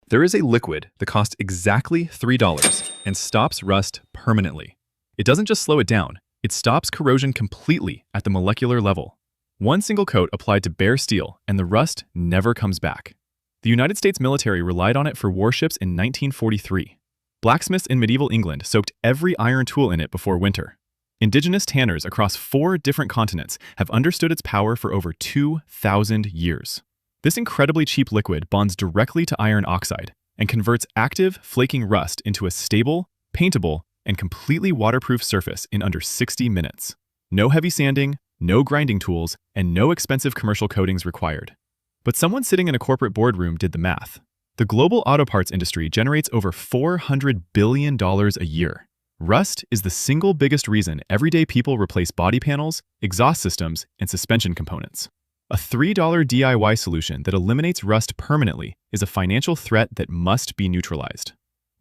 There is a liquid that costs exactly $3 and stops rust permanently. It doesn't just slow it down, it stops corrosion completely at the molecular level. One single coat applied to bare steel and the rust never comes back. The United States military relied on it for warships in 1943. Blacksmiths in medieval England soaked every iron tool in it before winter. Indigenous tanners across 4 different continents have understood its power for over 2,000 years. This incredibly cheap liquid bonds directly to iron oxide and converts active, flaking rust into a stable, paintable, and completely waterproof surface in under 60 minutes. No heavy sanding, no grinding tools, and no expensive commercial coatings required. But someone sitting in a corporate boardroom did the math. The global auto parts industry generates over $400 billion a year. Rust is the single biggest reason everyday people replace body panels, exhaust systems, and suspension components. A $3 DIY solution that eliminates rust permanently is a financial threat that must be neutralized.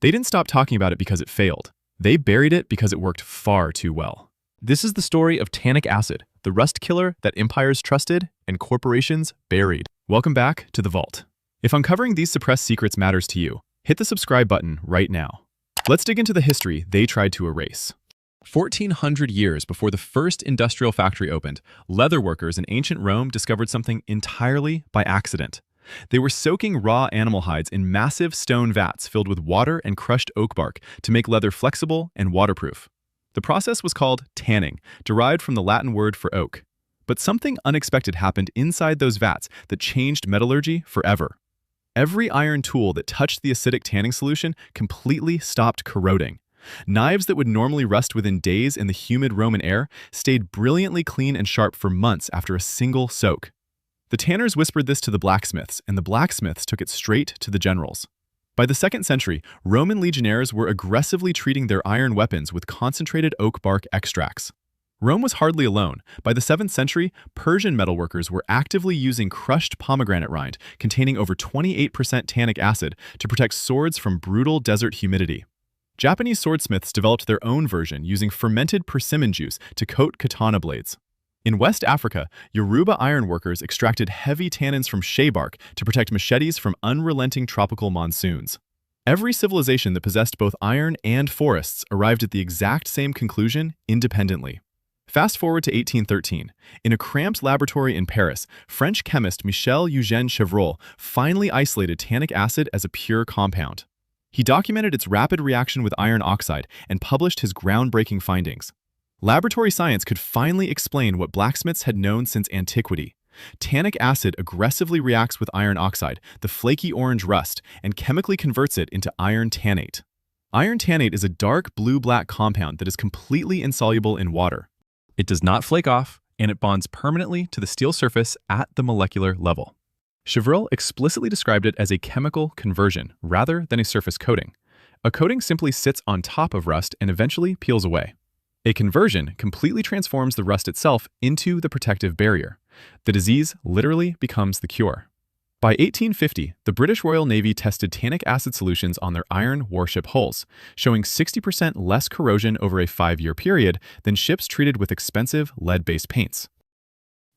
They didn't stop talking about it because it failed. They buried it because it worked far too well. This is the story of Tannic Acid, the rust killer that empires trusted and corporations buried. Welcome back to The Vault. If uncovering these suppressed secrets matters to you, hit the subscribe button right now. Let's dig into the history they tried to erase. 1,400 years before the first industrial factory opened, leather workers in ancient Rome discovered something entirely by accident. They were soaking raw animal hides in massive stone vats filled with water and crushed oak bark to make leather flexible and waterproof. The process was called tanning, derived from the Latin word for oak. But something unexpected happened inside those vats that changed metallurgy forever. Every iron tool that touched the acidic tanning solution completely stopped corroding. Knives that would normally rust within days in the humid Roman air stayed brilliantly clean and sharp for months after a single soak. The tanners whispered this to the blacksmiths, and the blacksmiths took it straight to the generals. By the 2nd century, Roman legionnaires were aggressively treating their iron weapons with concentrated oak bark extracts. Rome was hardly alone. By the 7th century, Persian metalworkers were actively using crushed pomegranate rind containing over 28% tannic acid to protect swords from brutal desert humidity. Japanese swordsmiths developed their own version using fermented persimmon juice to coat katana blades. In West Africa, Yoruba ironworkers extracted heavy tannins from shea bark to protect machetes from unrelenting tropical monsoons. Every civilization that possessed both iron and forests arrived at the exact same conclusion independently. Fast forward to 1813. In a cramped laboratory in Paris, French chemist Michel-Eugène Chevreul finally isolated tannic acid as a pure compound. He documented its rapid reaction with iron oxide and published his groundbreaking findings. Laboratory science could finally explain what blacksmiths had known since antiquity. Tannic acid aggressively reacts with iron oxide, the flaky orange rust, and chemically converts it into iron tannate. Iron tannate is a dark blue-black compound that is completely insoluble in water. It does not flake off, and it bonds permanently to the steel surface at the molecular level. Chevreul explicitly described it as a chemical conversion rather than a surface coating. A coating simply sits on top of rust and eventually peels away. A conversion completely transforms the rust itself into the protective barrier. The disease literally becomes the cure. By 1850, the British Royal Navy tested tannic acid solutions on their iron warship hulls, showing 60% less corrosion over a 5-year period than ships treated with expensive lead-based paints.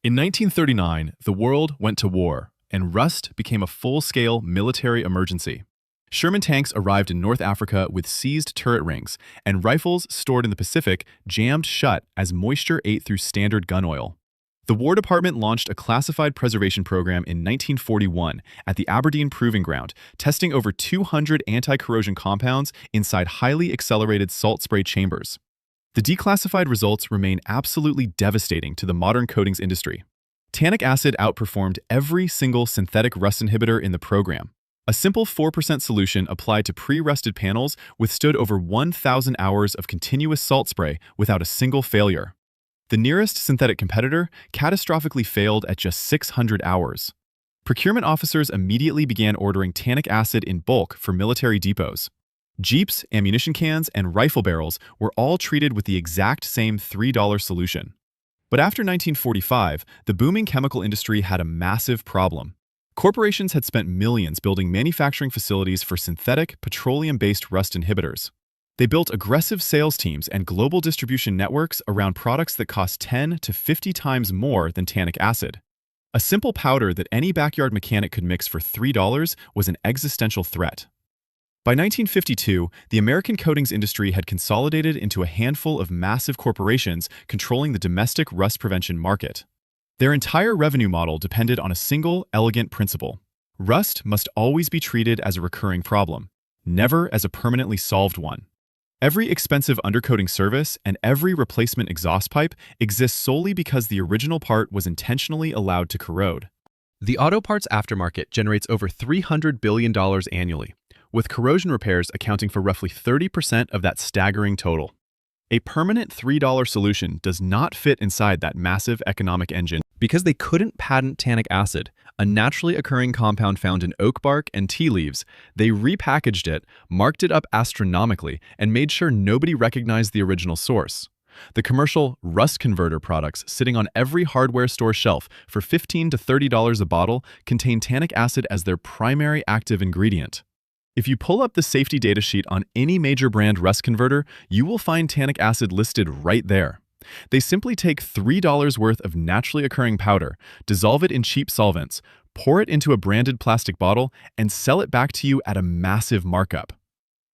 In 1939, the world went to war, and rust became a full-scale military emergency. Sherman tanks arrived in North Africa with seized turret rings, and rifles stored in the Pacific jammed shut as moisture ate through standard gun oil. The War Department launched a classified preservation program in 1941 at the Aberdeen Proving Ground, testing over 200 anti-corrosion compounds inside highly accelerated salt spray chambers. The declassified results remain absolutely devastating to the modern coatings industry. Tannic acid outperformed every single synthetic rust inhibitor in the program. A simple 4% solution applied to pre-rusted panels withstood over 1,000 hours of continuous salt spray without a single failure. The nearest synthetic competitor catastrophically failed at just 600 hours. Procurement officers immediately began ordering tannic acid in bulk for military depots. Jeeps, ammunition cans, and rifle barrels were all treated with the exact same $3 solution. But after 1945, the booming chemical industry had a massive problem. Corporations had spent millions building manufacturing facilities for synthetic, petroleum-based rust inhibitors. They built aggressive sales teams and global distribution networks around products that cost 10 to 50 times more than tannic acid. A simple powder that any backyard mechanic could mix for $3 was an existential threat. By 1952, the American coatings industry had consolidated into a handful of massive corporations controlling the domestic rust prevention market. Their entire revenue model depended on a single, elegant principle. Rust must always be treated as a recurring problem, never as a permanently solved one. Every expensive undercoating service and every replacement exhaust pipe exists solely because the original part was intentionally allowed to corrode. The auto parts aftermarket generates over $300 billion annually, with corrosion repairs accounting for roughly 30% of that staggering total. A permanent $3 solution does not fit inside that massive economic engine because they couldn't patent tannic acid, a naturally occurring compound found in oak bark and tea leaves. They repackaged it, marked it up astronomically, and made sure nobody recognized the original source. The commercial rustconverter products sitting on every hardware store shelf for $15 to $30 a bottle contain tannic acid as their primary active ingredient. If you pull up the safety data sheet on any major brand rust converter, you will find tannic acid listed right there. They simply take $3 worth of naturally occurring powder, dissolve it in cheap solvents, pour it into a branded plastic bottle, and sell it back to you at a massive markup.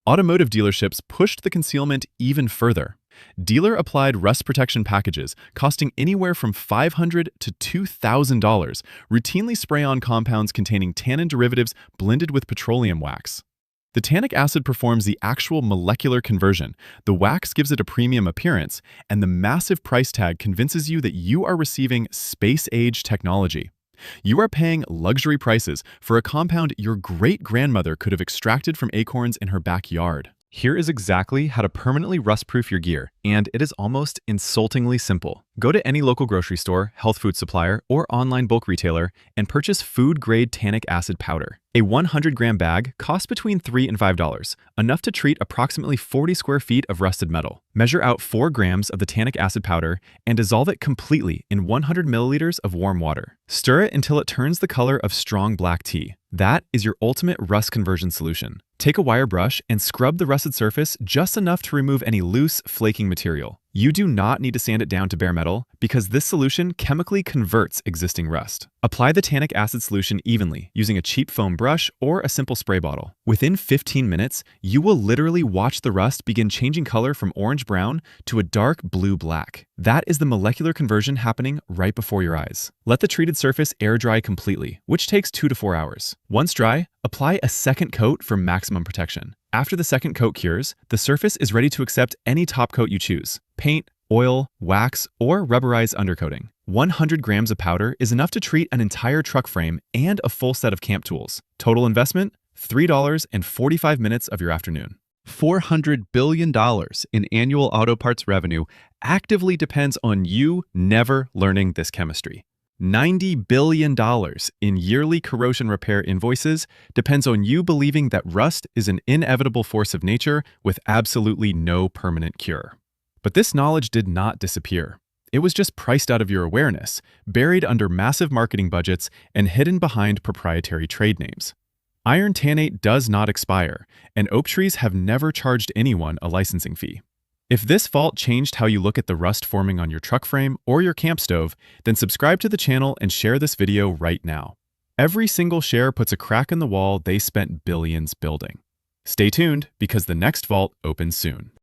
Automotive dealerships pushed the concealment even further. Dealer-applied rust protection packages, costing anywhere from $500 to $2,000, routinely spray on compounds containing tannin derivatives blended with petroleum wax. The tannic acid performs the actual molecular conversion, the wax gives it a premium appearance, and the massive price tag convinces you that you are receiving space-age technology. You are paying luxury prices for a compound your great-grandmother could have extracted from acorns in her backyard. Here is exactly how to permanently rust-proof your gear, and it is almost insultingly simple. Go to any local grocery store, health food supplier, or online bulk retailer and purchase food-grade tannic acid powder. A 100-gram bag costs between $3 and $5, enough to treat approximately 40 square feet of rusted metal. Measure out 4 grams of the tannic acid powder and dissolve it completely in 100 milliliters of warm water. Stir it until it turns the color of strong black tea. That is your ultimate rust conversion solution. Take a wire brush and scrub the rusted surface just enough to remove any loose, flaking material. You do not need to sand it down to bare metal because this solution chemically converts existing rust. Apply the tannic acid solution evenly using a cheap foam brush or a simple spray bottle. Within 15 minutes, you will literally watch the rust begin changing color from orange-brown to a dark blue-black. That is the molecular conversion happening right before your eyes. Let the treated surface air dry completely, which takes 2 to 4 hours. Once dry, apply a second coat for maximum protection. After the second coat cures, the surface is ready to accept any top coat you choose: paint, oil, wax, or rubberized undercoating. 100 grams of powder is enough to treat an entire truck frame and a full set of camp tools. Total investment, $3 and 45 minutes of your afternoon. $400 billion in annual auto parts revenue actively depends on you never learning this chemistry. $90 billion in yearly corrosion repair invoices depends on you believing that rust is an inevitable force of nature with absolutely no permanent cure. But this knowledge did not disappear. It was just priced out of your awareness, buried under massive marketing budgets, and hidden behind proprietary trade names. Iron tannate does not expire, and oak trees have never charged anyone a licensing fee. If this fault changed how you look at the rust forming on your truck frame or your camp stove, then subscribe to the channel and share this video right now. Every single share puts a crack in the wall they spent billions building. Stay tuned, because the next vault opens soon.